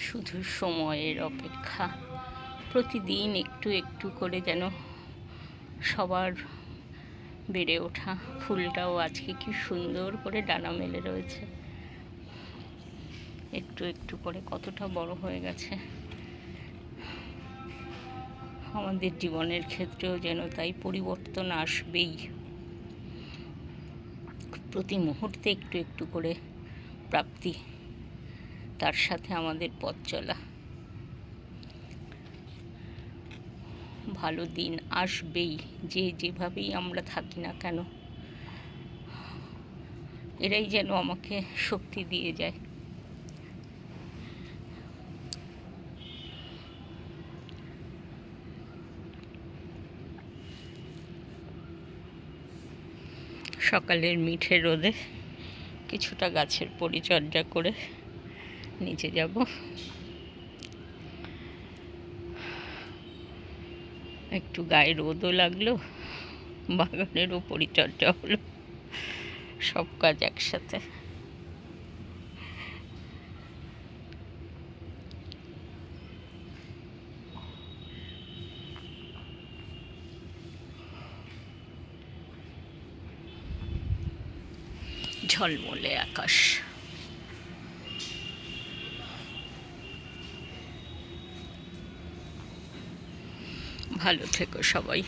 শুধু সময়ের অপেক্ষা। প্রতিদিন একটু একটু করে যেন সবার বেড়ে ওঠা ফুলটাও আজকে কি সুন্দর করে ডানা মেলে রয়েছে। একটু একটু করে কতটা বড় হয়ে গেছে। আমাদের জীবনের ক্ষেত্রেও যেন তাই পরিবর্তন আসবেই। প্রতি মুহূর্তে একটু একটু করে প্রাপ্তি, তার সাথে আমাদের পথ চলা। ভালো দিন আসবেই, যে যেভাবেই আমরা থাকি না কেন, এরাই যেন আমাকে শক্তি দিয়ে যায়। সকালের মিঠে রোদে কিছুটা গাছের পরিচর্যা করে নিচে যাব। একটু গায়ে রোদও লাগলো, বাগানেরও পরিচর্যা হলো, সব কাজ একসাথে। ঝলমলে আকাশ। ভালো থেকো সবাই।